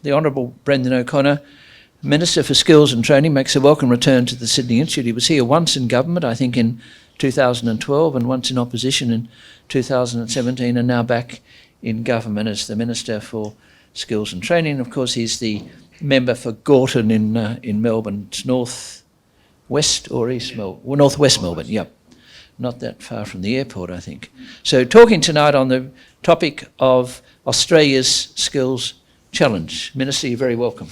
The Honourable Brendan O'Connor, Minister for Skills and Training, makes a welcome return to the Sydney Institute. He was here once in government, I think in 2012, and once in opposition in 2017, and now back in government as the Minister for Skills and Training. Of course, he's the member for Gorton in Melbourne. It's north west or east Melbourne? Well, northwest Melbourne, yep. Not that far from the airport, I think. So talking tonight on the topic of Australia's Skills Challenge. Minister, you're very welcome.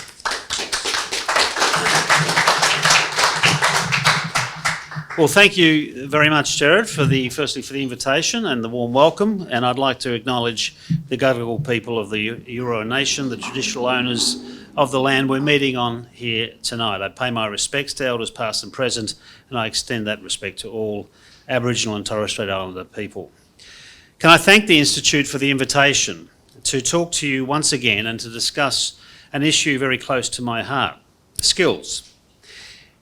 Well, thank you very much, Gerard, firstly for the invitation and the warm welcome. And I'd like to acknowledge the Gadigal people of the Eora Nation, the traditional owners of the land we're meeting on here tonight. I pay my respects to elders past and present, and I extend that respect to all Aboriginal and Torres Strait Islander people. Can I thank the Institute for the invitation to talk to you once again and to discuss an issue very close to my heart, skills.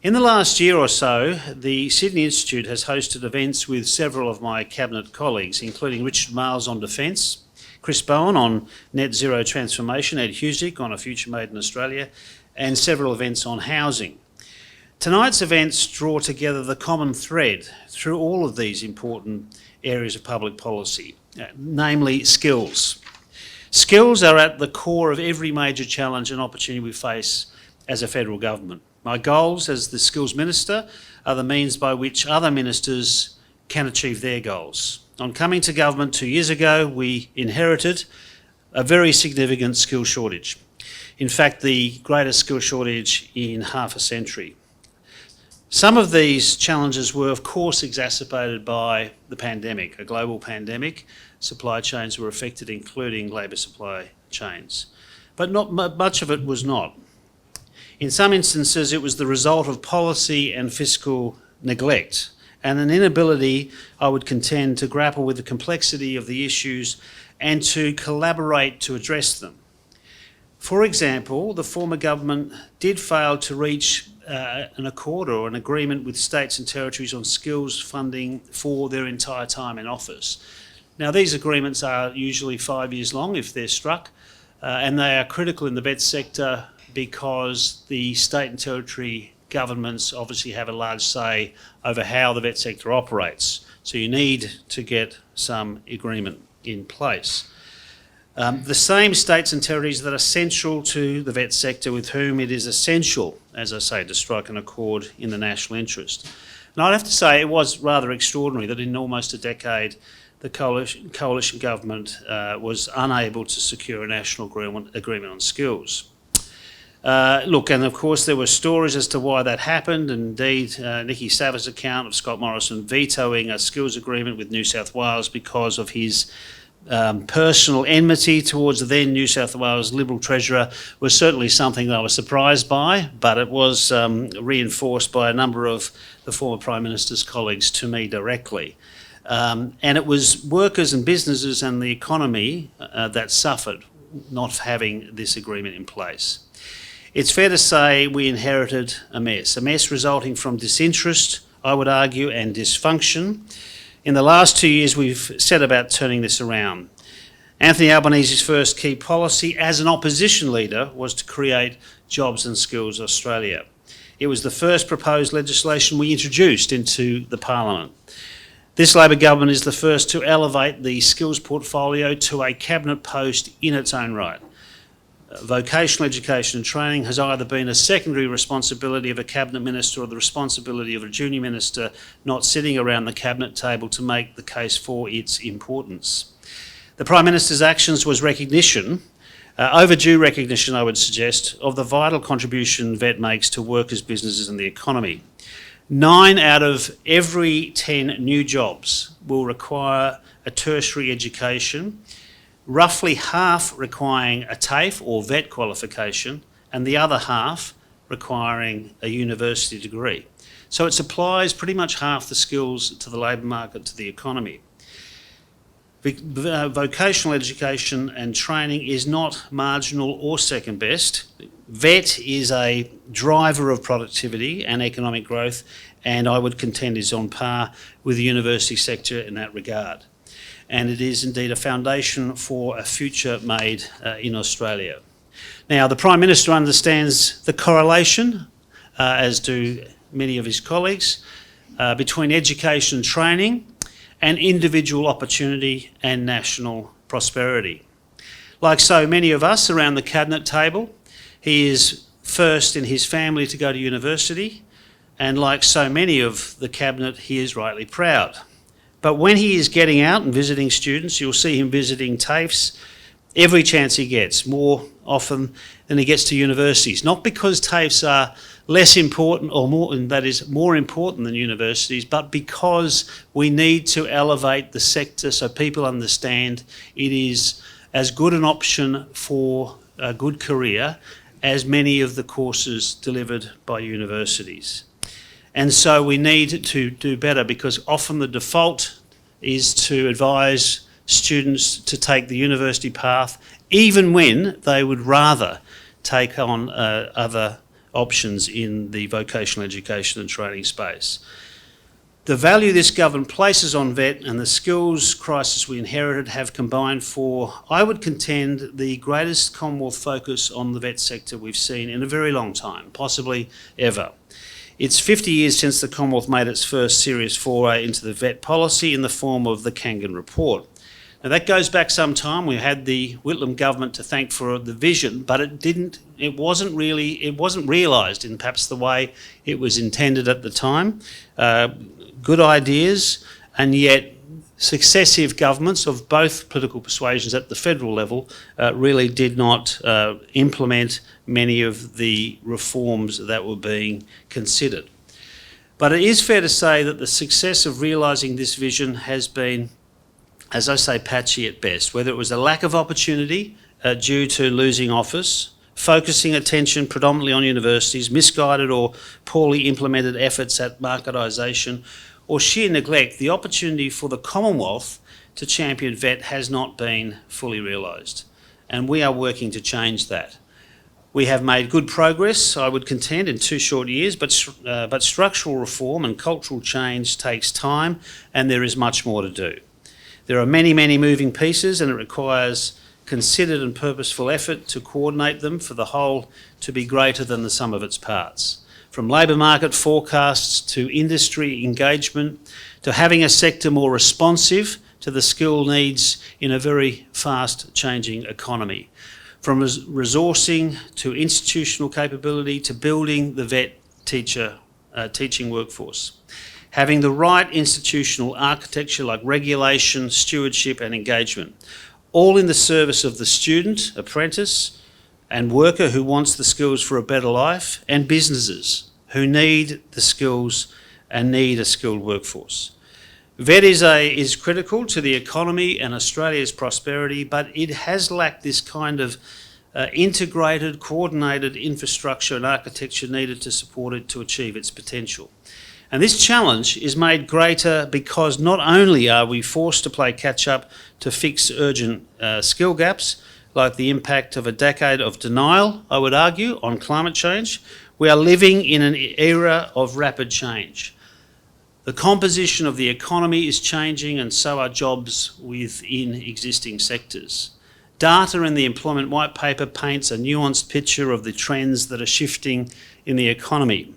In the last year or so, the Sydney Institute has hosted events with several of my Cabinet colleagues, including Richard Marles on Defence, Chris Bowen on Net Zero Transformation, Ed Husick on A Future Made in Australia, and several events on housing. Tonight's events draw together the common thread through all of these important areas of public policy, namely skills. Skills are at the core of every major challenge and opportunity we face as a federal government. My goals as the Skills Minister are the means by which other ministers can achieve their goals. On coming to government 2 years ago, we inherited a very significant skill shortage. In fact, the greatest skill shortage in half a century. Some of these challenges were, of course, exacerbated by the pandemic, a global pandemic. Supply chains were affected, including labour supply chains. But not much of it was not. In some instances, it was the result of policy and fiscal neglect and an inability, I would contend, to grapple with the complexity of the issues and to collaborate to address them. For example, the former government did fail to reach an accord or an agreement with states and territories on skills funding for their entire time in office. Now, these agreements are usually 5 years long if they're struck, and they are critical in the vet sector because the state and territory governments obviously have a large say over how the vet sector operates. So you need to get some agreement in place. The same states and territories that are central to the vet sector with whom it is essential, as I say, to strike an accord in the national interest. And I'd have to say it was rather extraordinary that in almost a decade the coalition government was unable to secure a national agreement on skills. Look, and of course there were stories as to why that happened. Indeed, Nicky Savard's account of Scott Morrison vetoing a skills agreement with New South Wales because of his personal enmity towards the then New South Wales Liberal Treasurer was certainly something that I was surprised by, but it was reinforced by a number of the former Prime Minister's colleagues to me directly. And it was workers and businesses and the economy that suffered not having this agreement in place. It's fair to say we inherited a mess resulting from disinterest, I would argue, and dysfunction. In the last 2 years, we've set about turning this around. Anthony Albanese's first key policy as an opposition leader was to create Jobs and Skills Australia. It was the first proposed legislation we introduced into the Parliament. This Labor government is the first to elevate the skills portfolio to a cabinet post in its own right. Vocational education and training has either been a secondary responsibility of a cabinet minister or the responsibility of a junior minister not sitting around the cabinet table to make the case for its importance. The Prime Minister's actions was recognition, overdue recognition I would suggest, of the vital contribution VET makes to workers, businesses and the economy. 9 out of every 10 new jobs will require a tertiary education, roughly half requiring a TAFE or VET qualification and the other half requiring a university degree. So it supplies pretty much half the skills to the labour market, to the economy. Vocational education and training is not marginal or second best. VET is a driver of productivity and economic growth, and I would contend is on par with the university sector in that regard. And it is indeed a foundation for a future made in Australia. Now, the Prime Minister understands the correlation, as do many of his colleagues, between education and training and individual opportunity and national prosperity. Like so many of us around the Cabinet table, he is first in his family to go to university, and like so many of the Cabinet, he is rightly proud. But when he is getting out and visiting students, you'll see him visiting TAFEs every chance he gets, more often than he gets to universities. Not because TAFEs are less important or more, and that is more important than universities, but because we need to elevate the sector so people understand it is as good an option for a good career as many of the courses delivered by universities. And so we need to do better, because often the default is to advise students to take the university path, even when they would rather take on other options in the vocational education and training space. The value this government places on VET and the skills crisis we inherited have combined for, I would contend, the greatest Commonwealth focus on the VET sector we've seen in a very long time, possibly ever. It's 50 years since the Commonwealth made its first serious foray into the VET policy in the form of the Kangan Report. Now that goes back some time. We had the Whitlam government to thank for the vision, but it wasn't realised in perhaps the way it was intended at the time. Good ideas, and yet successive governments of both political persuasions at the federal level really did not implement many of the reforms that were being considered. But it is fair to say that the success of realising this vision has been, as I say, patchy at best, whether it was a lack of opportunity due to losing office, focusing attention predominantly on universities, misguided or poorly implemented efforts at marketisation, or sheer neglect, the opportunity for the Commonwealth to champion VET has not been fully realised. And we are working to change that. We have made good progress, I would contend, in 2 short years, but structural reform and cultural change takes time, and there is much more to do. There are many, many moving pieces, and it requires considered and purposeful effort to coordinate them for the whole to be greater than the sum of its parts. From labour market forecasts to industry engagement to having a sector more responsive to the skill needs in a very fast changing economy. From resourcing to institutional capability to building the VET teaching workforce. Having the right institutional architecture like regulation, stewardship and engagement, all in the service of the student, apprentice and worker who wants the skills for a better life, and businesses who need the skills and need a skilled workforce. VET is critical to the economy and Australia's prosperity, but it has lacked this kind of integrated, coordinated infrastructure and architecture needed to support it to achieve its potential. And this challenge is made greater because not only are we forced to play catch-up to fix urgent skill gaps, like the impact of a decade of denial, I would argue, on climate change, we are living in an era of rapid change. The composition of the economy is changing, and so are jobs within existing sectors. Data in the Employment White Paper paints a nuanced picture of the trends that are shifting in the economy.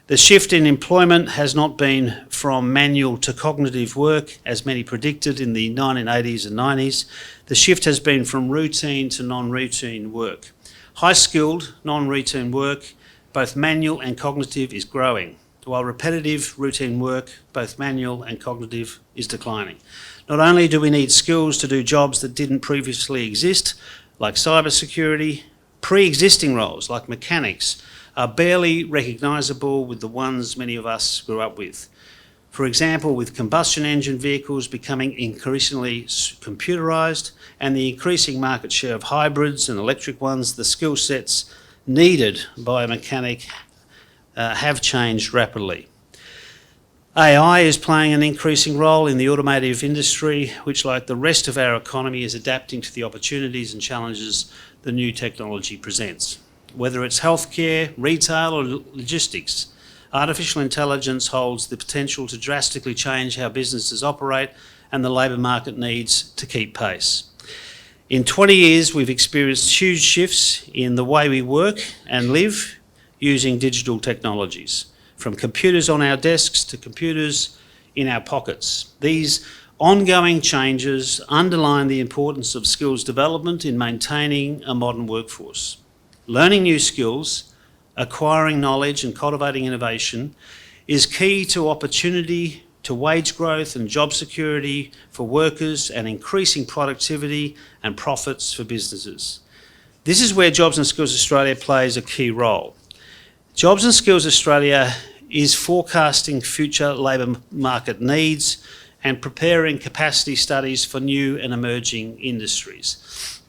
The shift in employment has not been from manual to cognitive work, as many predicted in the 1980s and 90s. The shift has been from routine to non-routine work. High-skilled, non-routine work, both manual and cognitive, is growing, while repetitive, routine work, both manual and cognitive, is declining. Not only do we need skills to do jobs that didn't previously exist, like cybersecurity, pre-existing roles like mechanics are barely recognisable with the ones many of us grew up with. For example, with combustion engine vehicles becoming increasingly computerised and the increasing market share of hybrids and electric ones, the skill sets needed by a mechanic have changed rapidly. AI is playing an increasing role in the automotive industry, which, like the rest of our economy, is adapting to the opportunities and challenges the new technology presents. Whether it's healthcare, retail or logistics, artificial intelligence holds the potential to drastically change how businesses operate, and the labour market needs to keep pace. In 20 years, we've experienced huge shifts in the way we work and live using digital technologies, from computers on our desks to computers in our pockets. These ongoing changes underline the importance of skills development in maintaining a modern workforce. Learning new skills, acquiring knowledge and cultivating innovation is key to opportunity, to wage growth and job security for workers, and increasing productivity and profits for businesses. This is where Jobs and Skills Australia plays a key role. Jobs and Skills Australia is forecasting future labour market needs and preparing capacity studies for new and emerging industries.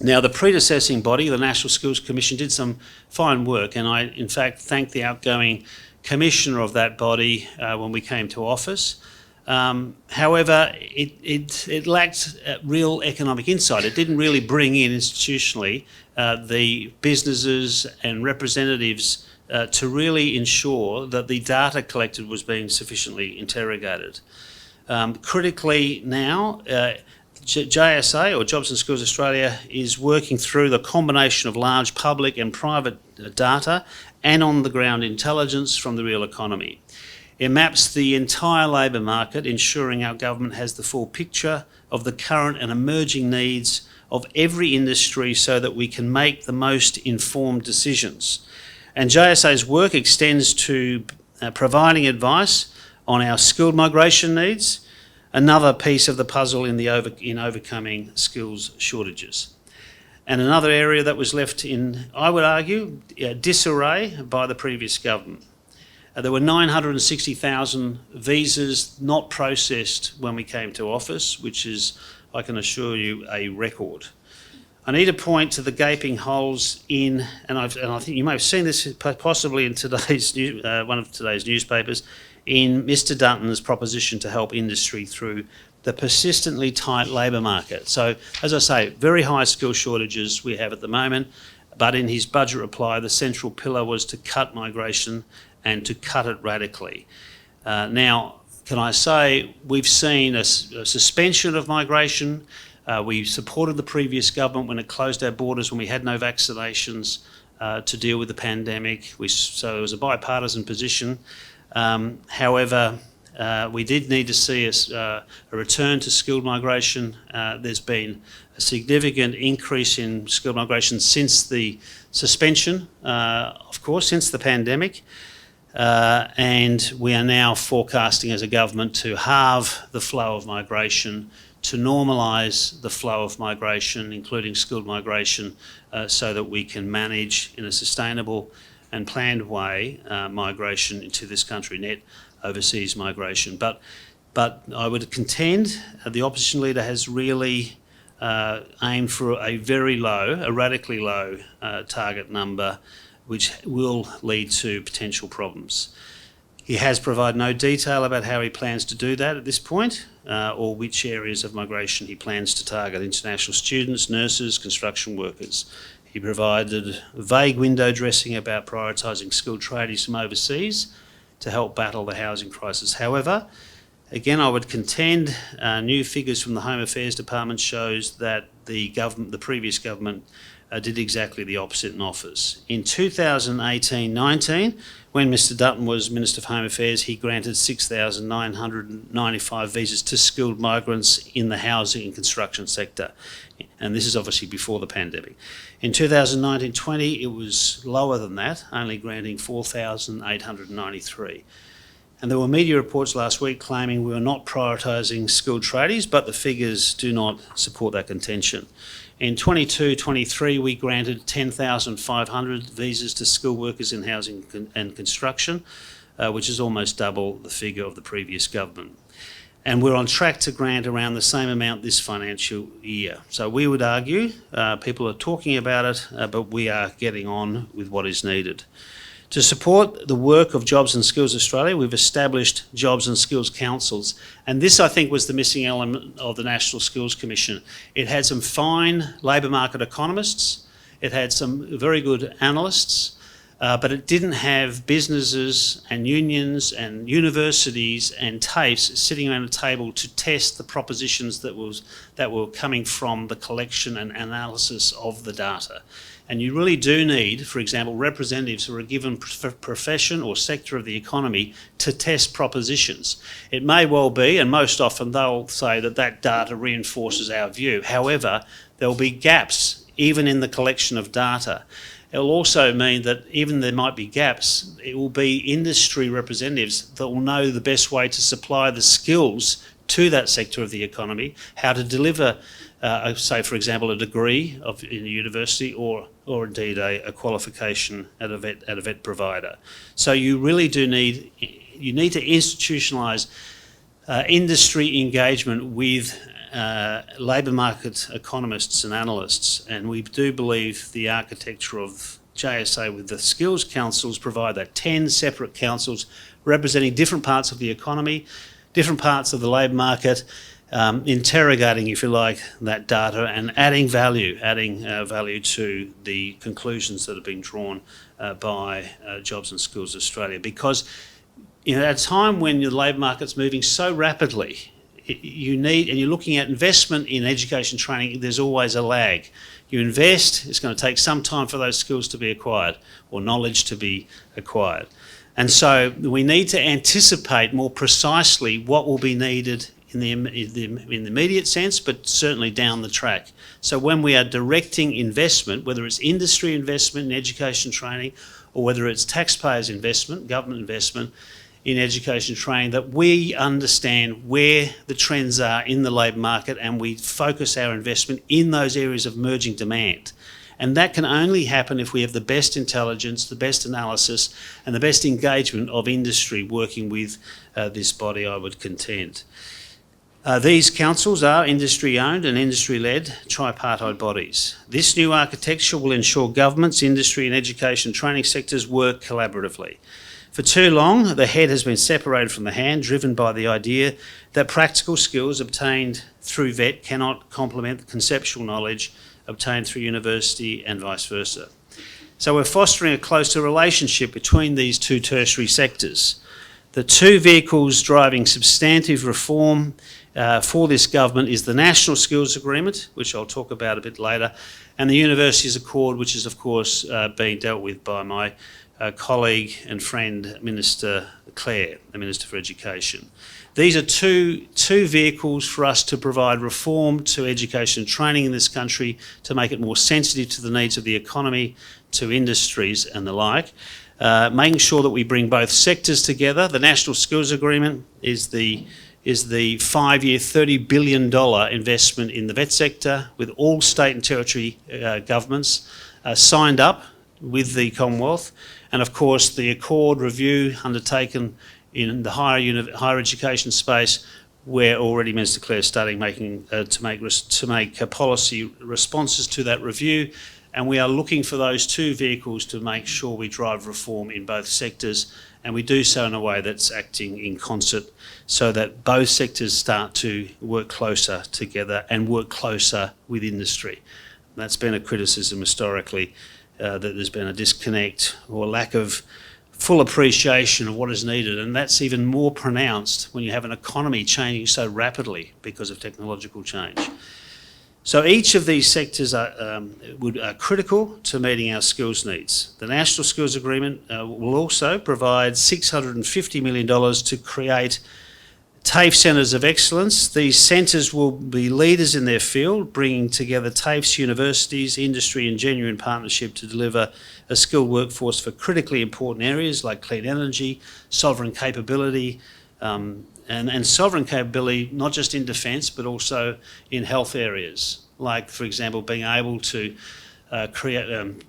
Now, the predecessing body, the National Skills Commission, did some fine work, and I, in fact, thank the outgoing commissioner of that body when we came to office. However, it lacked real economic insight. It didn't really bring in institutionally the businesses and representatives to really ensure that the data collected was being sufficiently interrogated. Critically now, JSA, or Jobs and Skills Australia, is working through the combination of large public and private data and on-the-ground intelligence from the real economy. It maps the entire labour market, ensuring our government has the full picture of the current and emerging needs of every industry so that we can make the most informed decisions. And JSA's work extends to providing advice on our skilled migration needs, another piece of the puzzle in overcoming skills shortages. And another area that was left in, I would argue, disarray by the previous government. There were 960,000 visas not processed when we came to office, which is, I can assure you, a record. I need to point to the gaping holes in, and I think you may have seen this possibly in today's one of today's newspapers, in Mr Dutton's proposition to help industry through the persistently tight labour market. So, as I say, very high skill shortages we have at the moment, but in his budget reply, the central pillar was to cut migration and to cut it radically. Now, can I say, we've seen a suspension of migration. We supported the previous government when it closed our borders when we had no vaccinations to deal with the pandemic. So it was a bipartisan position. However, we did need to see a return to skilled migration. There's been a significant increase in skilled migration since the suspension, of course, since the pandemic. And we are now forecasting as a government to halve the flow of migration, to normalise the flow of migration, including skilled migration, so that we can manage in a sustainable and planned way migration into this country, net overseas migration. But I would contend the opposition leader has really aimed for a very low, a radically low target number, which will lead to potential problems. He has provided no detail about how he plans to do that at this point, or which areas of migration he plans to target: international students, nurses, construction workers. He provided vague window dressing about prioritising skilled tradies from overseas to help battle the housing crisis. However, again, I would contend new figures from the Home Affairs Department shows that the previous government did exactly the opposite in office. In 2018-19, when Mr Dutton was Minister for Home Affairs, he granted 6,995 visas to skilled migrants in the housing and construction sector. And this is obviously before the pandemic. In 2019-20, it was lower than that, only granting 4,893. And there were media reports last week claiming we were not prioritising skilled tradies, but the figures do not support that contention. In 22-23, we granted 10,500 visas to skilled workers in housing and construction, which is almost double the figure of the previous government. And we're on track to grant around the same amount this financial year. So we would argue, people are talking about it, but we are getting on with what is needed. To support the work of Jobs and Skills Australia, we've established Jobs and Skills Councils. And this, I think, was the missing element of the National Skills Commission. It had some fine labour market economists. It had some very good analysts. but it didn't have businesses and unions and universities and TAFEs sitting around a table to test the propositions that were coming from the collection and analysis of the data. And you really do need, for example, representatives who are a given profession or sector of the economy to test propositions. It may well be, and most often they'll say that that data reinforces our view. However, there will be gaps even in the collection of data. It will also mean that even there might be gaps, it will be industry representatives that will know the best way to supply the skills to that sector of the economy, how to deliver, say, for example, a degree in a university or indeed a qualification at a vet provider. So you really do need to institutionalise industry engagement with labour market economists and analysts, and we do believe the architecture of JSA with the skills councils provide that 10 separate councils representing different parts of the economy, different parts of the labour market, interrogating, if you like, that data and adding value to the conclusions that have been drawn by Jobs and Skills Australia. Because at a time when the labour market's moving so rapidly, you need, and you're looking at investment in education training, there's always a lag. You invest, it's going to take some time for those skills to be acquired or knowledge to be acquired. And so we need to anticipate more precisely what will be needed in the immediate sense, but certainly down the track. So when we are directing investment, whether it's industry investment in education training or whether it's taxpayers' investment, government investment in education training, that we understand where the trends are in the labour market and we focus our investment in those areas of emerging demand. And that can only happen if we have the best intelligence, the best analysis and the best engagement of industry working with this body, I would contend. These councils are industry-owned and industry-led tripartite bodies. This new architecture will ensure governments, industry and education training sectors work collaboratively. For too long, the head has been separated from the hand, driven by the idea that practical skills obtained through VET cannot complement the conceptual knowledge obtained through university and vice versa. So we're fostering a closer relationship between these two tertiary sectors. The two vehicles driving substantive reform for this government is the National Skills Agreement, which I'll talk about a bit later, and the Universities Accord, which is of course being dealt with by my colleague and friend Minister Clare, the Minister for Education. These are two vehicles for us to provide reform to education and training in this country to make it more sensitive to the needs of the economy, to industries and the like. Making sure that we bring both sectors together. The National Skills Agreement is the 5-year $30 billion investment in the vet sector with all state and territory governments signed up with the Commonwealth, and of course the Accord review undertaken in the higher education space, where already Minister Clare is starting to make policy responses to that review, and we are looking for those two vehicles to make sure we drive reform in both sectors, and we do so in a way that's acting in concert so that both sectors start to work closer together and work closer with industry. That's been a criticism historically, that there's been a disconnect or lack of full appreciation of what is needed, and that's even more pronounced when you have an economy changing so rapidly because of technological change. So each of these sectors are critical to meeting our skills needs. The National Skills Agreement will also provide $650 million to create TAFE Centres of Excellence. These centres will be leaders in their field, bringing together TAFEs, universities, industry and genuine partnership to deliver a skilled workforce for critically important areas like clean energy, sovereign capability, and sovereign capability not just in defence but also in health areas, like, for example, being able to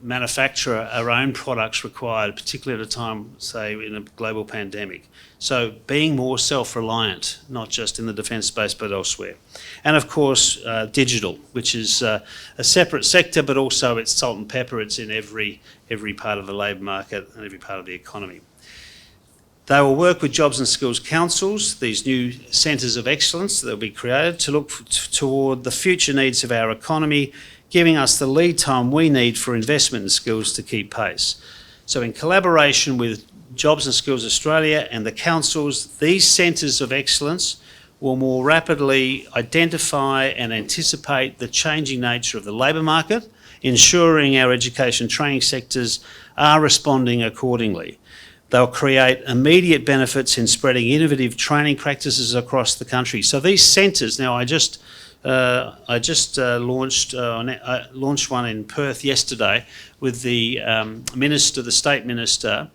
manufacture our own products required, particularly at a time, say, in a global pandemic. So being more self-reliant, not just in the defence space but elsewhere. And of course, digital, which is a separate sector, but also it's salt and pepper. It's in every part of the labour market and every part of the economy. They will work with Jobs and Skills Councils, these new centres of excellence that will be created to look toward the future needs of our economy, giving us the lead time we need for investment in skills to keep pace. So in collaboration with Jobs and Skills Australia and the councils, these centres of excellence will more rapidly identify and anticipate the changing nature of the labour market, ensuring our education training sectors are responding accordingly. They'll create immediate benefits in spreading innovative training practices across the country. So these centres, now I just launched one in Perth yesterday with the minister, the state minister,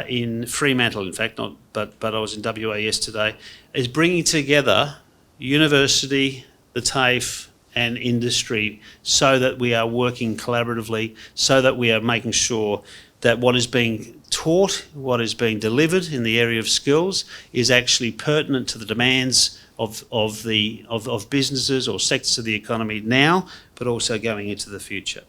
in Fremantle, in fact, but I was in WA yesterday, is bringing together university, the TAFE and industry so that we are working collaboratively, so that we are making sure that what is being taught, what is being delivered in the area of skills is actually pertinent to the demands of businesses or sectors of the economy now, but also going into the future.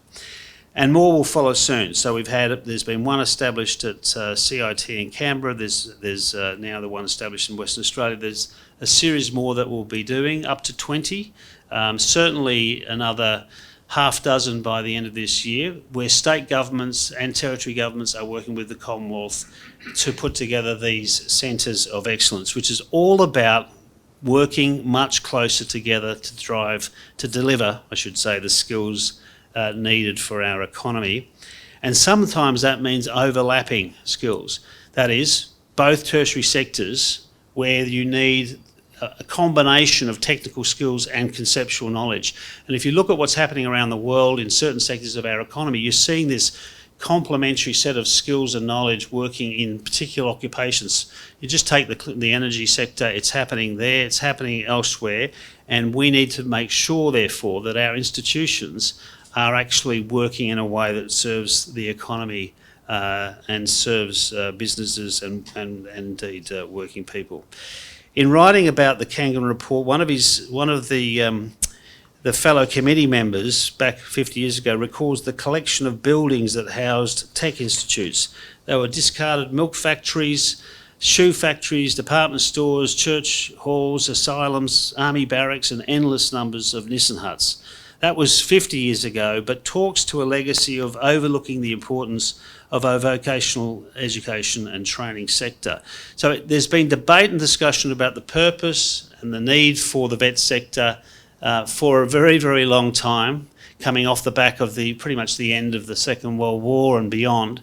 And more will follow soon. So there's been one established at CIT in Canberra. There's now the one established in Western Australia. There's a series more that we'll be doing, up to 20. Certainly another half dozen by the end of this year, where state governments and territory governments are working with the Commonwealth to put together these centres of excellence, which is all about working much closer together to deliver, I should say, the skills needed for our economy. And sometimes that means overlapping skills. That is, both tertiary sectors where you need a combination of technical skills and conceptual knowledge. And if you look at what's happening around the world in certain sectors of our economy, you're seeing this complementary set of skills and knowledge working in particular occupations. You just take the energy sector, it's happening there, it's happening elsewhere, and we need to make sure, therefore, that our institutions are actually working in a way that serves the economy and serves businesses and indeed working people. In writing about the Kangan report, one of the fellow committee members back 50 years ago recalls the collection of buildings that housed tech institutes. They were discarded milk factories, shoe factories, department stores, church halls, asylums, army barracks, and endless numbers of Nissan huts. That was 50 years ago, but talks to a legacy of overlooking the importance of our vocational education and training sector. So there's been debate and discussion about the purpose and the need for the vet sector for a very, very long time, coming off the back of pretty much the end of the Second World War and beyond,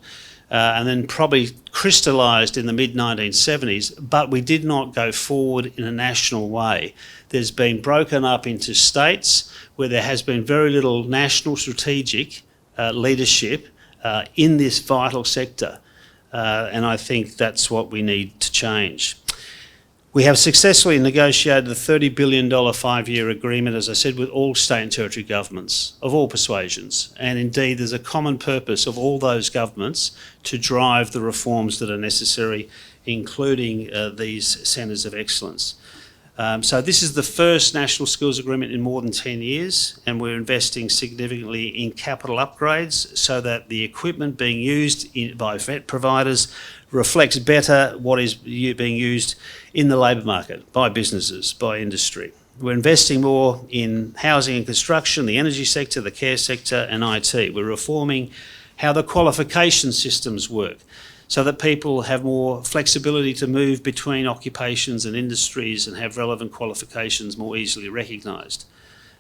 and then probably crystallised in the mid-1970s, but we did not go forward in a national way. There's been broken up into states where there has been very little national strategic leadership in this vital sector, and I think that's what we need to change. We have successfully negotiated a $30 billion 5-year agreement, as I said, with all state and territory governments of all persuasions. And indeed, there's a common purpose of all those governments to drive the reforms that are necessary, including these centres of excellence. So this is the first national skills agreement in more than 10 years, and we're investing significantly in capital upgrades so that the equipment being used by vet providers reflects better what is being used in the labour market by businesses, by industry. We're investing more in housing and construction, the energy sector, the care sector and IT. We're reforming how the qualification systems work so that people have more flexibility to move between occupations and industries and have relevant qualifications more easily recognised.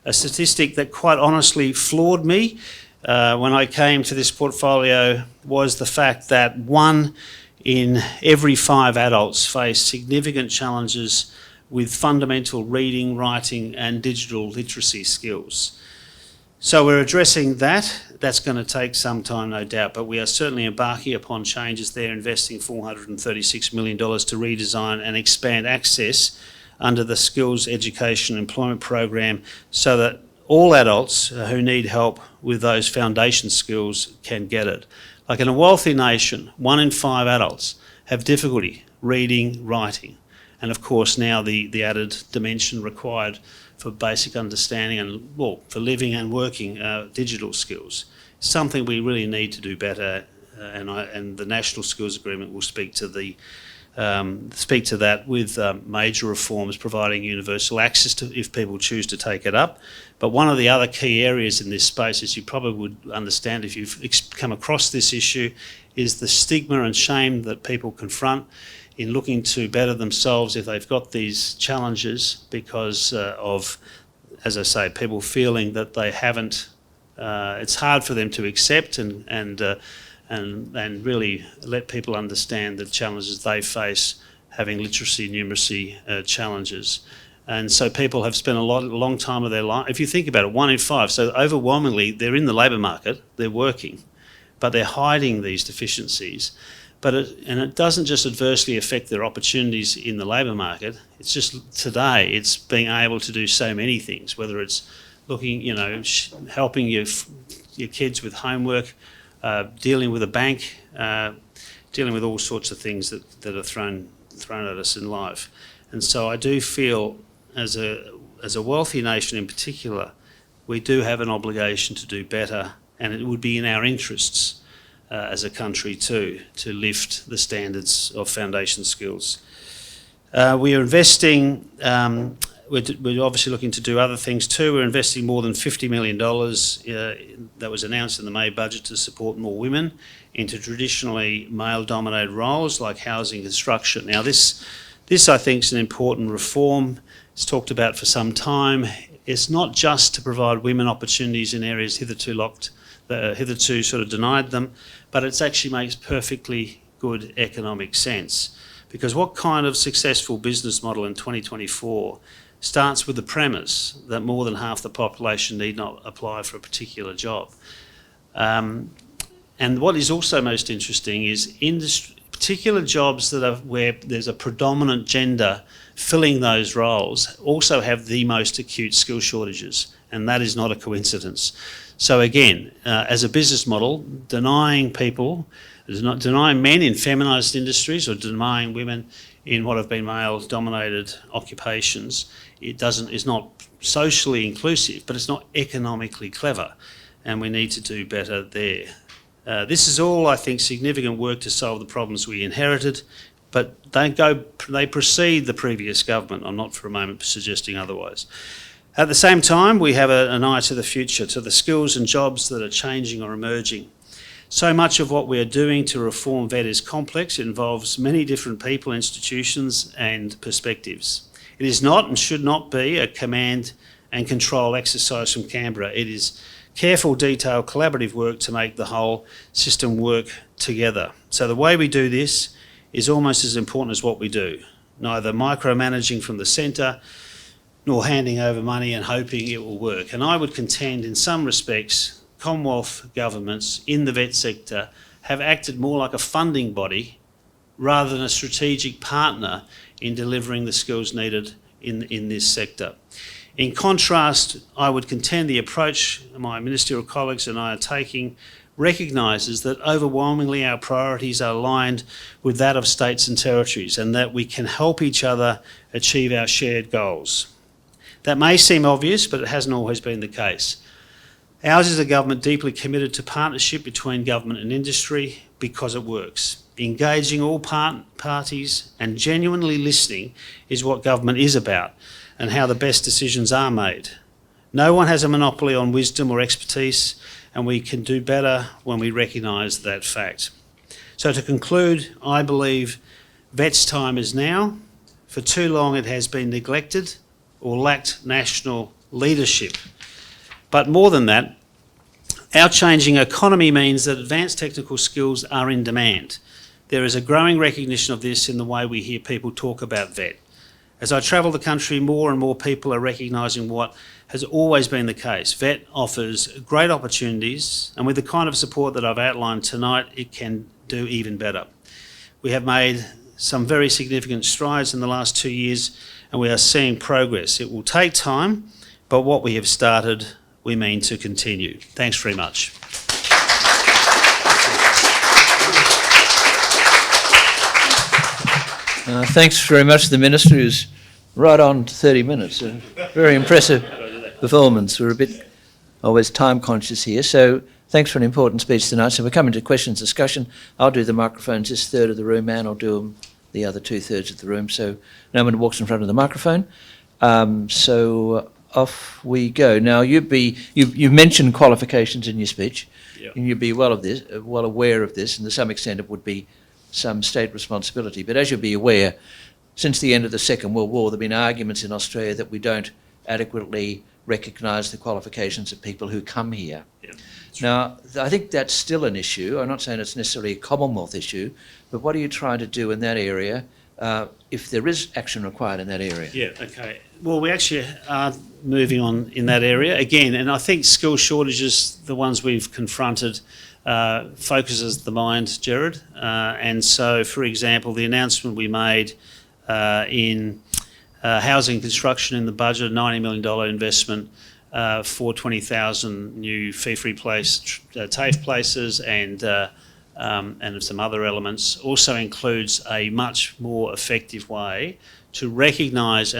A statistic that quite honestly floored me when I came to this portfolio was the fact that 1 in every 5 adults face significant challenges with fundamental reading, writing and digital literacy skills. So we're addressing that. That's going to take some time, no doubt, but we are certainly embarking upon changes there, investing $436 million to redesign and expand access under the Skills Education Employment Program so that all adults who need help with those foundation skills can get it. Like in a wealthy nation, 1 in 5 adults have difficulty reading, writing, and of course now the added dimension required for basic understanding and, well, for living and working digital skills. Something we really need to do better, and the National Skills Agreement will speak to the speak to that with major reforms providing universal access to if people choose to take it up. But one of the other key areas in this space, as you probably would understand if you've come across this issue, is the stigma and shame that people confront in looking to better themselves if they've got these challenges because of, as I say, people feeling that they haven't, it's hard for them to accept and really let people understand the challenges they face having literacy and numeracy challenges. And so people have spent a long time of their life, if you think about it, 1 in 5, so overwhelmingly they're in the labour market, they're working, but they're hiding these deficiencies. And it doesn't just adversely affect their opportunities in the labour market, it's just today, it's being able to do so many things, whether it's looking, helping your kids with homework, dealing with a bank, dealing with all sorts of things that are thrown at us in life. And so I do feel, as a wealthy nation in particular, we do have an obligation to do better, and it would be in our interests as a country too, to lift the standards of foundation skills. We are investing, we're obviously looking to do other things too. We're investing more than $50 million that was announced in the May budget to support more women into traditionally male-dominated roles like housing, construction. Now this I think is an important reform. It's talked about for some time. It's not just to provide women opportunities in areas hitherto sort of denied them, but it actually makes perfectly good economic sense. Because what kind of successful business model in 2024 starts with the premise that more than half the population need not apply for a particular job? And what is also most interesting is particular jobs that are where there's a predominant gender filling those roles also have the most acute skill shortages, and that is not a coincidence. So again, as a business model, denying men in feminised industries or denying women in what have been male-dominated occupations, is not socially inclusive, but it's not economically clever, and we need to do better there. This is all, I think, significant work to solve the problems we inherited, but they precede the previous government. I'm not for a moment suggesting otherwise. At the same time, we have an eye to the future, to the skills and jobs that are changing or emerging. So much of what we are doing to reform VET is complex. It involves many different people, institutions and perspectives. It is not and should not be a command and control exercise from Canberra. It is careful, detailed, collaborative work to make the whole system work together. So the way we do this is almost as important as what we do. Neither micromanaging from the centre nor handing over money and hoping it will work. And I would contend in some respects, Commonwealth governments in the VET sector have acted more like a funding body rather than a strategic partner in delivering the skills needed in this sector. In contrast, I would contend the approach my ministerial colleagues and I are taking recognises that overwhelmingly our priorities are aligned with that of states and territories, and that we can help each other achieve our shared goals. That may seem obvious, but it hasn't always been the case. Ours is a government deeply committed to partnership between government and industry because it works. Engaging all parties and genuinely listening is what government is about, and how the best decisions are made. No one has a monopoly on wisdom or expertise, and we can do better when we recognise that fact. So to conclude, I believe VET's time is now. For too long it has been neglected or lacked national leadership. But more than that, our changing economy means that advanced technical skills are in demand. There is a growing recognition of this in the way we hear people talk about VET. As I travel the country, more and more people are recognising what has always been the case. VET offers great opportunities, and with the kind of support that I've outlined tonight, it can do even better. We have made some very significant strides in the last 2 years, and we are seeing progress. It will take time, but what we have started, we mean to continue. Thanks very much. Thanks very much to the Minister, who's right on to 30 minutes. A very impressive performance. We're a bit always time conscious here, so thanks for an important speech tonight. So we're coming to questions discussion. I'll do the microphones, this third of the room, and I'll do them the other 2/3 of the room, so no one walks in front of the microphone. So off we go. Now, you mentioned qualifications in your speech, and you'd be well aware of this, and to some extent it would be some state responsibility. But as you'll be aware, since the end of the Second World War, there have been arguments in Australia that we don't adequately recognise the qualifications of people who come here. Yeah, now, I think that's still an issue. I'm not saying it's necessarily a Commonwealth issue, but what are you trying to do in that area, if there is action required in that area? Yeah, okay. Well, we actually are moving on in that area again, and I think skill shortages, the ones we've confronted, focuses the mind, Gerard. And so, for example, the announcement we made in housing construction in the budget, a $90 million investment for 20,000 new fee-free TAFE places and some other elements, also includes a much more effective way to recognise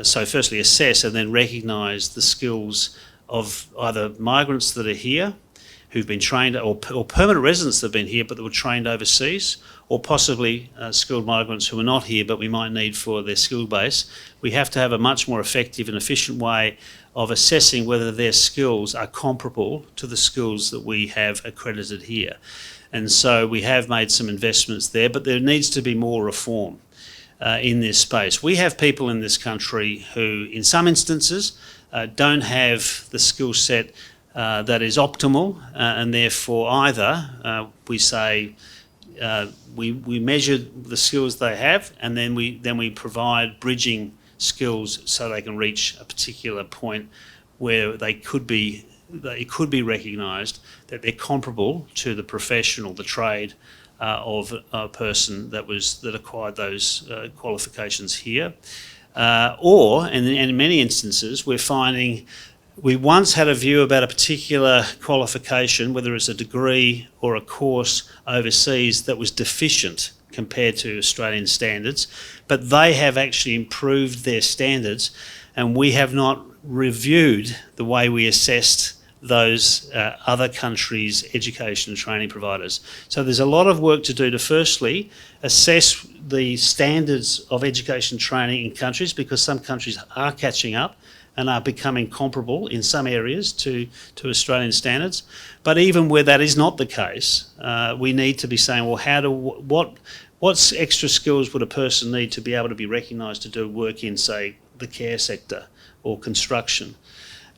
so firstly assess and then recognise the skills of either migrants that are here who've been trained, or permanent residents that have been here but that were trained overseas, or possibly skilled migrants who are not here but we might need for their skill base. We have to have a much more effective and efficient way of assessing whether their skills are comparable to the skills that we have accredited here. And so we have made some investments there, but there needs to be more reform in this space. We have people in this country who, in some instances, don't have the skill set that is optimal, and therefore either we say we measure the skills they have, and then we provide bridging skills so they can reach a particular point where it could be recognised that they're comparable to the profession or the trade of a person that acquired those qualifications here. Or, and in many instances, we're finding we once had a view about a particular qualification, whether it's a degree or a course overseas, that was deficient compared to Australian standards, but they have actually improved their standards, and we have not reviewed the way we assessed those other countries' education and training providers. So there's a lot of work to do to firstly assess the standards of education training in countries, because some countries are catching up and are becoming comparable in some areas to Australian standards. But even where that is not the case, we need to be saying, well, what extra skills would a person need to be able to be recognised to do work in, say, the care sector or construction?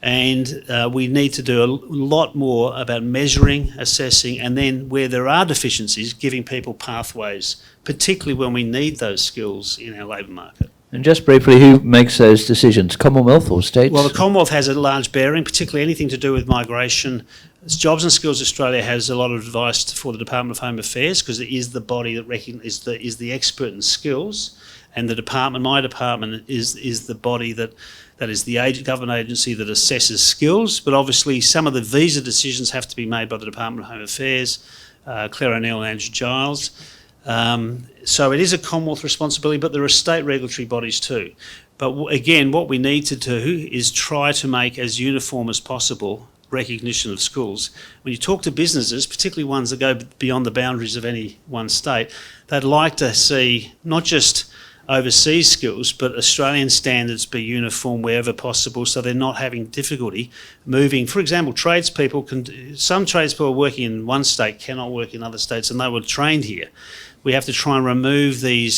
And we need to do a lot more about measuring, assessing, and then where there are deficiencies, giving people pathways, particularly when we need those skills in our labour market. And just briefly, who makes those decisions, Commonwealth or states? Well, the Commonwealth has a large bearing, particularly anything to do with migration. Jobs and Skills Australia has a lot of advice for the Department of Home Affairs, because it is the body that is the expert in skills, and the department, my department, is the body that is the government agency that assesses skills. But obviously, some of the visa decisions have to be made by the Department of Home Affairs, Claire O'Neill and Andrew Giles. So it is a Commonwealth responsibility, but there are state regulatory bodies too. But again, what we need to do is try to make as uniform as possible recognition of skills. When you talk to businesses, particularly ones that go beyond the boundaries of any one state, they'd like to see not just overseas skills, but Australian standards be uniform wherever possible, so they're not having difficulty moving. For example, some tradespeople working in one state cannot work in other states, and they were trained here. We have to try and remove the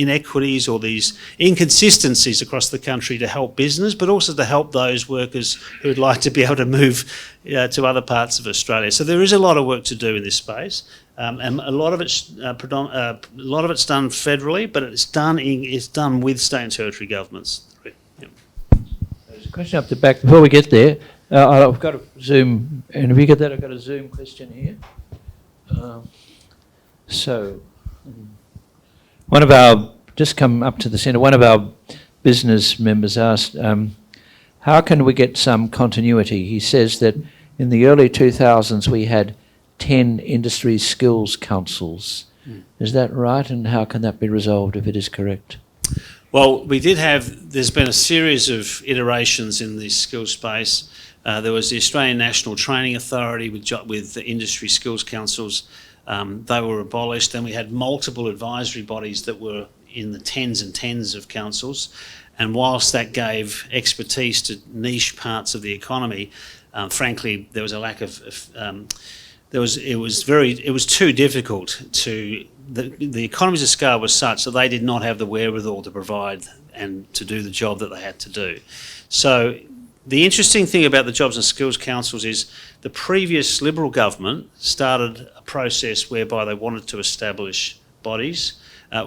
inequities or these inconsistencies across the country to help business, but also to help those workers who would like to be able to move to other parts of Australia. So there is a lot of work to do in this space, and a lot of it's done federally, but it's done with state and territory governments. Yep. There's a question up the back. Before we get there, I've got a Zoom, and if you get that, I've got a Zoom question here. So, just come up to the centre, one of our business members asked, how can we get some continuity? He says that in the early 2000s we had 10 industry skills councils. Is that right? And how can that be resolved if it is correct? Well, there's been a series of iterations in the skills space. There was the Australian National Training Authority with the industry skills councils. They were abolished. Then we had multiple advisory bodies that were in the tens and tens of councils. And whilst that gave expertise to niche parts of the economy, frankly, there was a lack of it was too difficult to, the economies of scale was such that they did not have the wherewithal to provide and to do the job that they had to do. So the interesting thing about the Jobs and Skills Councils is the previous Liberal government started a process whereby they wanted to establish bodies.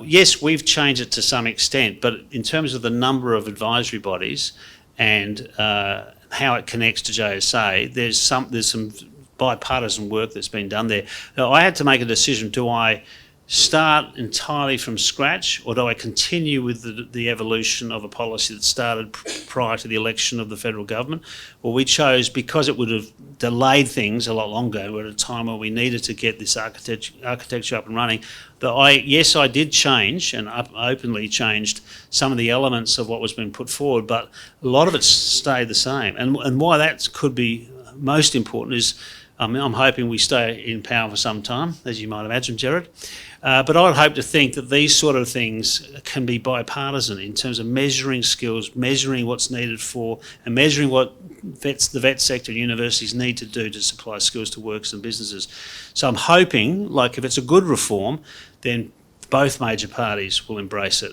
Yes, we've changed it to some extent, but in terms of the number of advisory bodies and how it connects to JSA, there's some bipartisan work that's been done there. Now, I had to make a decision: do I start entirely from scratch, or do I continue with the evolution of a policy that started prior to the election of the federal government? Well, we chose, because it would have delayed things a lot longer. We're at a time where we needed to get this architecture up and running. Yes, I did change and openly changed some of the elements of what was being put forward, but a lot of it stayed the same. And why that could be most important is, I'm hoping we stay in power for some time, as you might imagine, Gerard. But I'd hope to think that these sort of things can be bipartisan in terms of measuring skills, measuring what's needed for, and measuring what the vet sector and universities need to do to supply skills to workers and businesses. So I'm hoping, like, if it's a good reform, then both major parties will embrace it.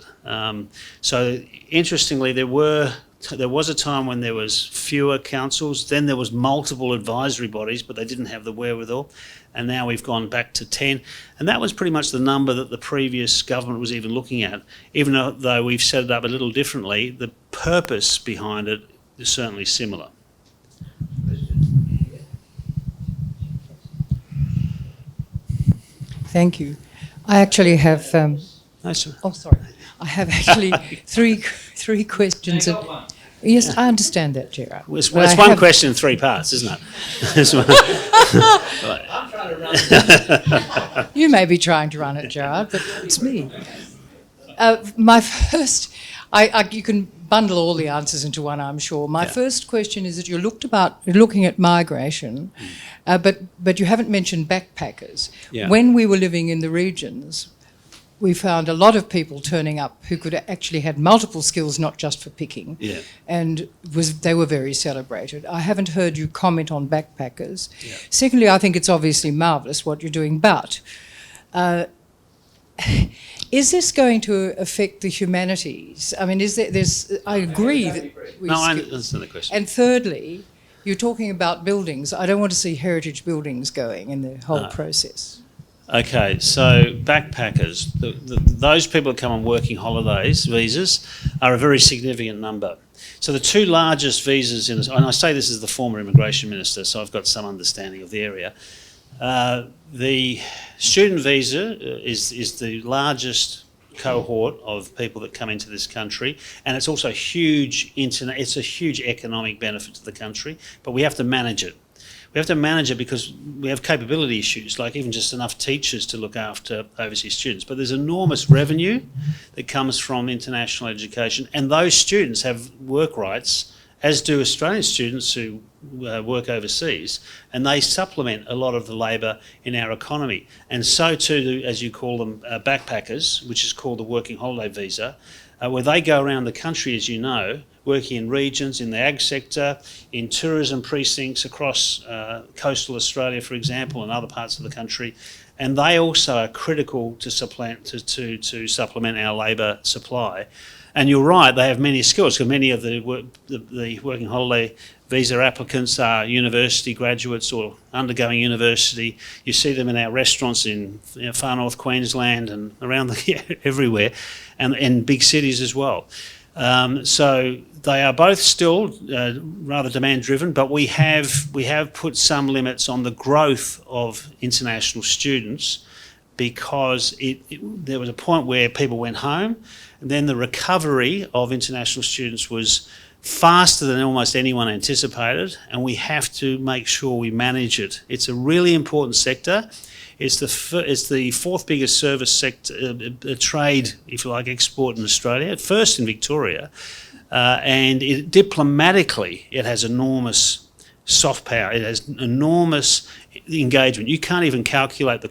So interestingly, there was a time when there was fewer councils, then there was multiple advisory bodies, but they didn't have the wherewithal, and now we've gone back to 10. And that was pretty much the number that the previous government was even looking at. Even though we've set it up a little differently, the purpose behind it is certainly similar. Thank you. I actually have... No, sir. Oh, sorry. I have actually three questions. Yes, I understand that, Gerard. It's one question in three parts, isn't it? I'm trying to run it. You may be trying to run it, Gerard, but it's me. My first... you can bundle all the answers into one, I'm sure. My first question is that you're looking at migration, but you haven't mentioned backpackers. Yeah. When we were living in the regions, we found a lot of people turning up who could actually had multiple skills, not just for picking, and they were very celebrated. I haven't heard you comment on backpackers. Yeah. Secondly, I think it's obviously marvellous what you're doing, but is this going to affect the humanities? I mean, I agree that I understand the question. And thirdly, you're talking about buildings. I don't want to see heritage buildings going in the whole process. Okay, so backpackers, those people that come on working holidays, visas, are a very significant number. So the two largest visas, and I say this as the former immigration minister, so I've got some understanding of the area. The student visa is the largest cohort of people that come into this country, and it's also huge. It's a huge economic benefit to the country, but we have to manage it. We have to manage it because we have capability issues, like even just enough teachers to look after overseas students. But there's enormous revenue that comes from international education, and those students have work rights, as do Australian students who work overseas, and they supplement a lot of the labour in our economy. And so too, as you call them, backpackers, which is called the working holiday visa, where they go around the country, as you know, working in regions, in the ag sector, in tourism precincts across coastal Australia, for example, and other parts of the country. And they also are critical to supplement our labour supply. And you're right, they have many skills, because many of the working holiday visa applicants are university graduates or undergoing university. You see them in our restaurants in far north Queensland and around everywhere, and in big cities as well. So they are both still rather demand driven, but we have put some limits on the growth of international students, because there was a point where people went home, and then the recovery of international students was faster than almost anyone anticipated, and we have to make sure we manage it. It's a really important sector. It's the fourth biggest service sector, trade, if you like, export in Australia, first in Victoria, and diplomatically it has enormous soft power. It has enormous engagement. You can't even calculate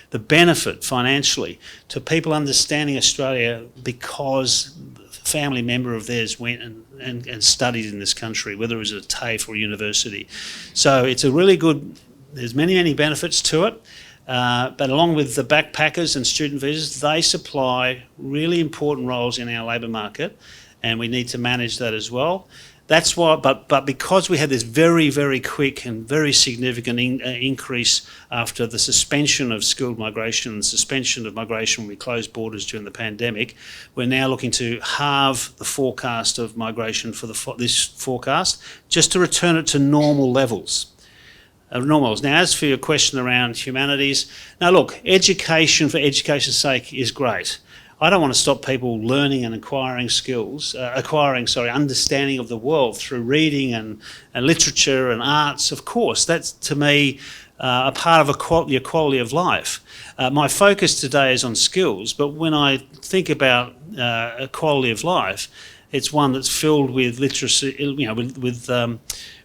the benefit financially to people understanding Australia because a family member of theirs went and studied in this country, whether it was at TAFE or university. So it's a really good, there's many benefits to it. But along with the backpackers and student visas, they supply really important roles in our labour market, and we need to manage that as well. That's why, but because we had this very quick and very significant increase after the suspension of skilled migration and suspension of migration when we closed borders during the pandemic, we're now looking to halve the forecast of migration for this forecast, just to return it to normal levels. Now, as for your question around humanities, now look, education for education's sake is great. I don't want to stop people learning and acquiring understanding of the world through reading and literature and arts. Of course, that's to me a part of your quality of life. My focus today is on skills, but when I think about a quality of life, it's one that's filled with literacy,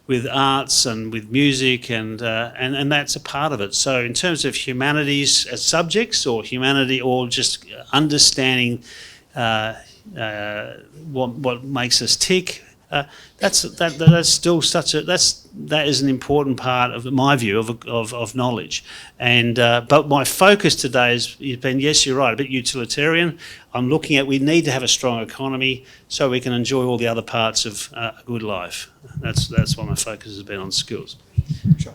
with arts and with music, and that's a part of it. So in terms of humanities as subjects, or humanity, or just understanding what makes us tick, that's still that is an important part of my view of knowledge. And but my focus today has been, yes, you're right, a bit utilitarian. I'm looking at, we need to have a strong economy so we can enjoy all the other parts of a good life. That's why my focus has been on skills. Sure.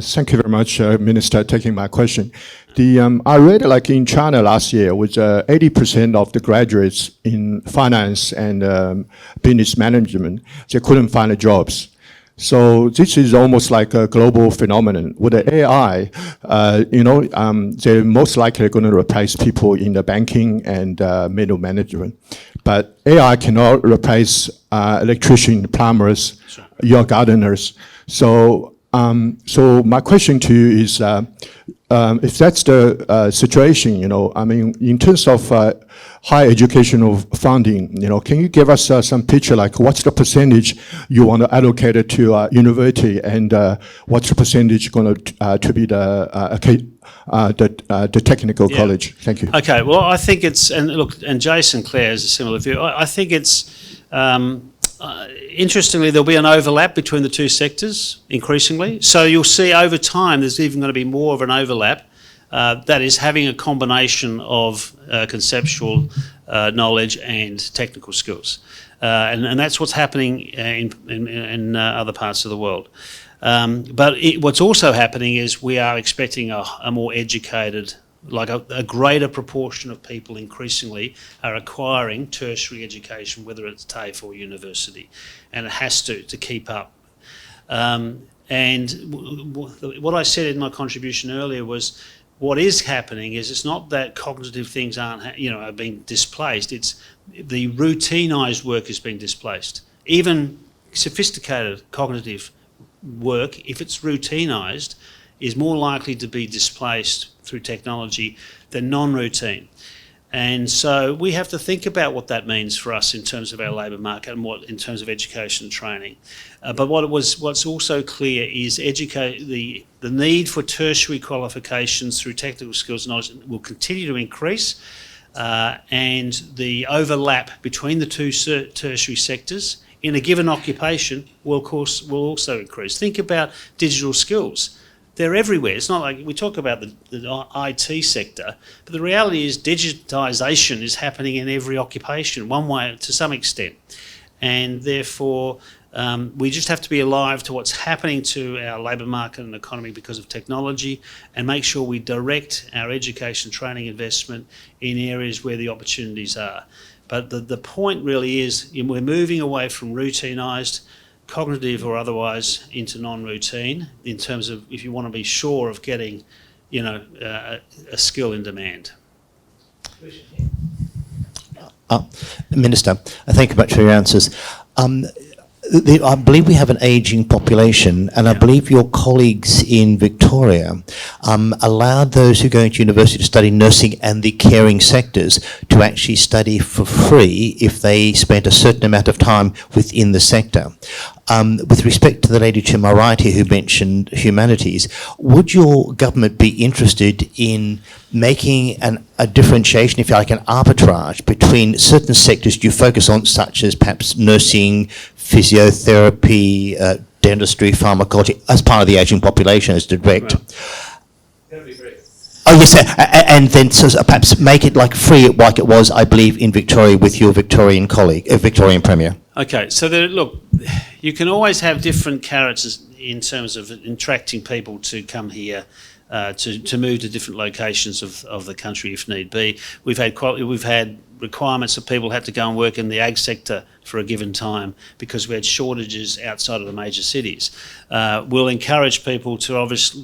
Thank you very much, Minister, taking my question. I read, like in China last year, with 80% of the graduates in finance and business management, they couldn't find jobs. So this is almost like a global phenomenon. With the AI, they're most likely going to replace people in the banking and middle management. But AI cannot replace electricians, plumbers, sure, your gardeners. So my question to you is, if that's the situation, in terms of higher educational funding, can you give us some picture, like what's the percentage you want to allocate it to university, and what's the percentage going to be the technical college? Thank you. Okay, well, I think it's, and Jason Clare has a similar view. I think it's, interestingly, there'll be an overlap between the two sectors increasingly. So you'll see over time there's even going to be more of an overlap. That is having a combination of conceptual knowledge and technical skills. And that's what's happening in other parts of the world. But what's also happening is we are expecting a more educated, like a greater proportion of people increasingly are acquiring tertiary education, whether it's TAFE or university, and it has to keep up. And what I said in my contribution earlier was, what is happening is it's not that cognitive things are being displaced, it's the routinized work is being displaced. Even sophisticated cognitive work, if it's routinized, is more likely to be displaced through technology than non-routine. And so we have to think about what that means for us in terms of our labour market and what in terms of education and training. But what's also clear is the need for tertiary qualifications through technical skills and knowledge will continue to increase, and the overlap between the two tertiary sectors in a given occupation will also increase. Think about digital skills. They're everywhere. It's not like we talk about the IT sector, but the reality is digitisation is happening in every occupation, one way to some extent. And therefore, we just have to be alive to what's happening to our labour market and economy because of technology, and make sure we direct our education training investment in areas where the opportunities are. But the point really is we're moving away from routinised, cognitive or otherwise, into non-routine, in terms of if you want to be sure of getting, a skill in demand. Minister, thank you much for your answers. I believe we have an ageing population, and I believe your colleagues in Victoria allowed those who go into university to study nursing and the caring sectors to actually study for free if they spent a certain amount of time within the sector. With respect to the lady to my right here who mentioned humanities, would your government be interested in making a differentiation, if you like, an arbitrage between certain sectors you focus on, such as perhaps nursing, physiotherapy, dentistry, pharmacology, as part of the ageing population as direct? Oh yes, and then so perhaps make it like free, like it was, I believe, in Victoria with your Victorian colleague, Victorian Premier. Okay, so look, you can always have different carrots in terms of attracting people to come here, to move to different locations of the country if need be. We've had requirements that people had to go and work in the ag sector for a given time because we had shortages outside of the major cities. We'll encourage people to obviously,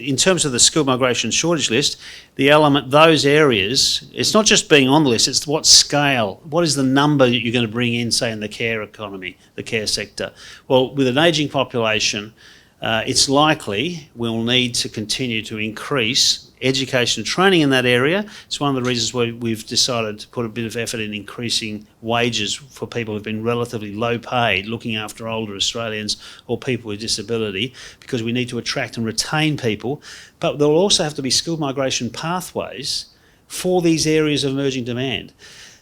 in terms of the skilled migration shortage list, those areas, it's not just being on the list, it's what scale, what is the number that you're going to bring in, say, in the care economy, the care sector. Well, with an ageing population, it's likely we'll need to continue to increase education and training in that area. It's one of the reasons why we've decided to put a bit of effort in increasing wages for people who've been relatively low paid, looking after older Australians or people with disability, because we need to attract and retain people. But there'll also have to be skilled migration pathways for these areas of emerging demand.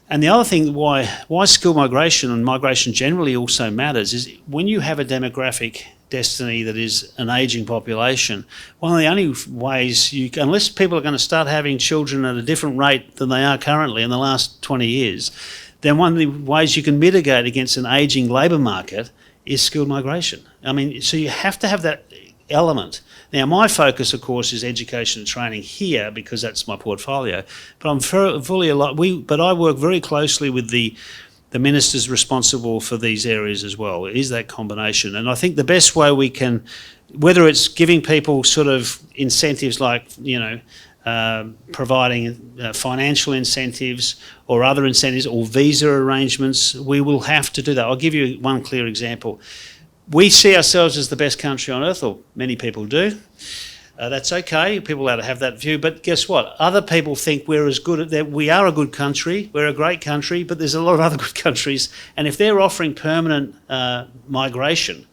And the other thing why skilled migration and migration generally also matters is when you have a demographic destiny that is an ageing population, one of the only ways unless people are going to start having children at a different rate than they are currently in the last 20 years, then one of the ways you can mitigate against an ageing labour market is skilled migration. I mean, so you have to have that element. Now, my focus, of course, is education and training here because that's my portfolio. But I'm fully alive. But I work very closely with the ministers responsible for these areas as well. It is that combination, and I think the best way we can, whether it's giving people sort of incentives like providing financial incentives or other incentives or visa arrangements, we will have to do that. I'll give you one clear example. We see ourselves as the best country on earth, or many people do. That's okay. People are allowed to have that view. But guess what? Other people think we're as good that we are a good country. We're a great country, but there's a lot of other good countries. And if they're offering permanent migration,